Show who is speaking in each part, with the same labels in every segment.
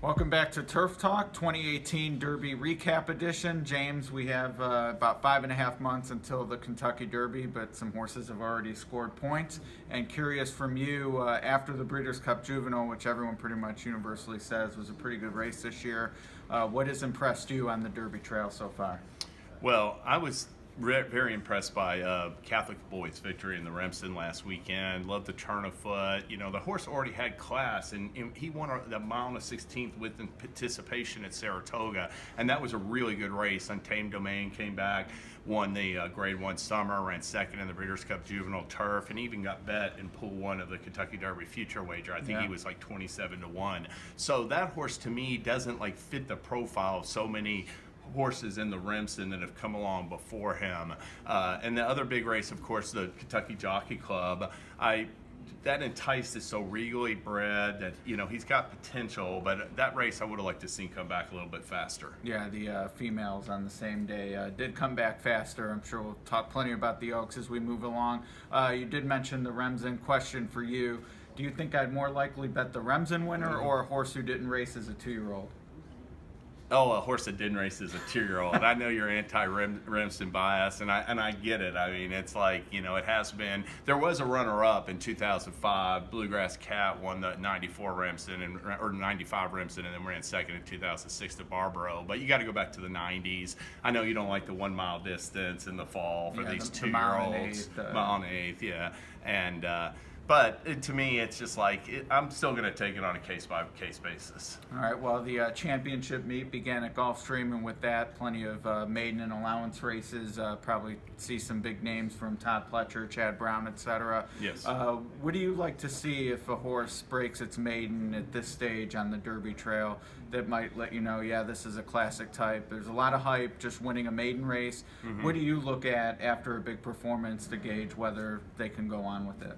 Speaker 1: Welcome back to Turf Talk 2018 Derby Recap Edition. James, we have about 5.5 months until the Kentucky Derby, but some horses have already scored points. And curious from you, after the Breeders Cup Juvenile, which everyone pretty much universally says was a pretty good race this year, what has impressed you on the Derby trail so far?
Speaker 2: Well, I was very impressed by Catholic Boy's victory in the Remsen last weekend. Loved the turn of foot. You know, the horse already had class, and he won the mile and a 16th with anticipation at Saratoga, and that was a really good race. Untamed Domain came back, won the Grade 1 Summer, ran second in the Breeders' Cup Juvenile Turf, and even got bet in Pool 1 of the Kentucky Derby Future Wager. I think he was like 27-1. So that horse, to me, doesn't like fit the profile of so many horses in the Remsen that have come along before him. And the other big race, of course, the Kentucky Jockey Club. That enticed is so regally bred that, you know, he's got potential, but that race I would have liked to see come back a little bit faster.
Speaker 1: Yeah, the females on the same day did come back faster. I'm sure we'll talk plenty about the Oaks as we move along. You did mention the Remsen. Question for you. Do you think I'd more likely bet the Remsen winner or a horse who didn't race as a 2-year-old?
Speaker 2: Oh, a horse that didn't race as a 2-year-old. I know you're anti-Remsen bias, and I get it. I mean, it's like, you know, it has been. There was a runner-up in 2005. Bluegrass Cat won the 94 Remsen or 95 Remsen, and then ran second in 2006 to Barbaro. But you got to go back to the 90s. I know you don't like the 1 mile distance in the fall for these 2-year-olds. Mile and eighth, yeah. And but to me, it's just like, I'm still going to take it on a case-by-case basis.
Speaker 1: All right, well, the championship meet began at Gulfstream, and with that, plenty of maiden and allowance races. Probably see some big names from Todd Pletcher, Chad Brown, etc.
Speaker 2: Yes.
Speaker 1: What do you like to see if a horse breaks its maiden at this stage on the Derby trail that might let you know, yeah, this is a classic type? There's a lot of hype just winning a maiden race. Mm-hmm. What do you look at after a big performance to gauge whether they can go on with it?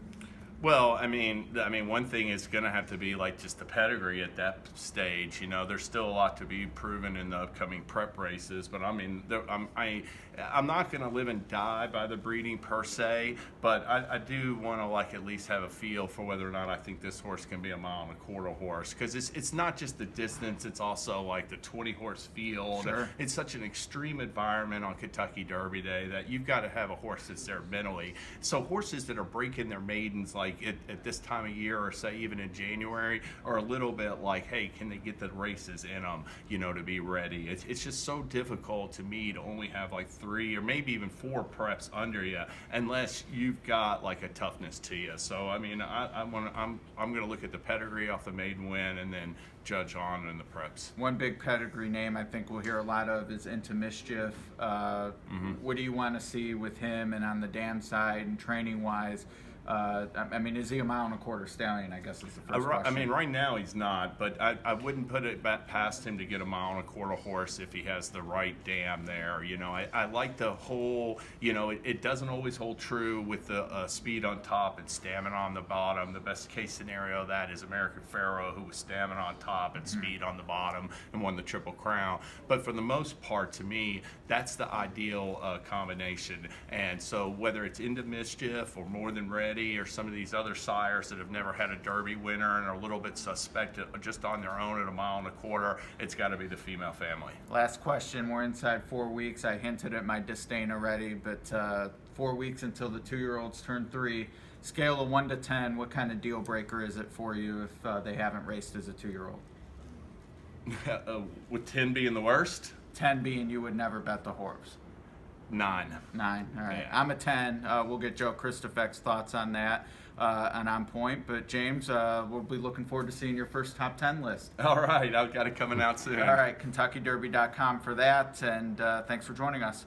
Speaker 2: Well, I mean, one thing is going to have to be like just the pedigree at that stage. You know, there's still a lot to be proven in the upcoming prep races. But I mean, I'm not going to live and die by the breeding per se. But I do want to like at least have a feel for whether or not I think this horse can be a 1.25 mile horse, because it's not just the distance. It's also like the 20-horse field.
Speaker 1: Sure.
Speaker 2: It's such an extreme environment on Kentucky Derby Day that you've got to have a horse that's there mentally. So horses that are breaking their maidens like at this time of year, or say even in January, are a little bit like, hey, can they get the races in them, you know, to be ready? It's just so difficult to me to only have like 3 or maybe even 4 preps under you, unless you've got like a toughness to you. So I mean, I'm going to look at the pedigree off the maiden win and then judge on in the preps.
Speaker 1: One big pedigree name I think we'll hear a lot of is Into Mischief. What do you want to see with him, and on the dam side and training wise? I mean, is he a 1.25 mile stallion, I guess is the first question.
Speaker 2: I mean, right now he's not, but I wouldn't put it past him to get a 1.25 mile horse if he has the right dam there. You know, I like the whole, you know, it doesn't always hold true with the speed on top and stamina on the bottom. The best case scenario of that is American Pharaoh, who was stamina on top and speed on the bottom and won the Triple Crown. But for the most part, to me, that's the ideal combination. And so whether it's Into Mischief or More Than Ready, or some of these other sires that have never had a Derby winner and are a little bit suspect just on their own at a 1.25 miles, it's got to be the female family.
Speaker 1: Last question. We're inside 4 weeks. I hinted at my disdain already, but 4 weeks until the 2-year-olds turn 3. Scale of 1 to 10, what kind of deal breaker is it for you if they haven't raced as a 2-year-old?
Speaker 2: With 10 being the worst?
Speaker 1: 10 being you would never bet the horse.
Speaker 2: 9.
Speaker 1: 9. All right.
Speaker 2: Yeah.
Speaker 1: I'm a 10. We'll get Joe Christofek's thoughts on that and On Point. But James, we'll be looking forward to seeing your first top 10 list.
Speaker 2: All right. I've got it coming out soon.
Speaker 1: All right. KentuckyDerby.com for that. And thanks for joining us.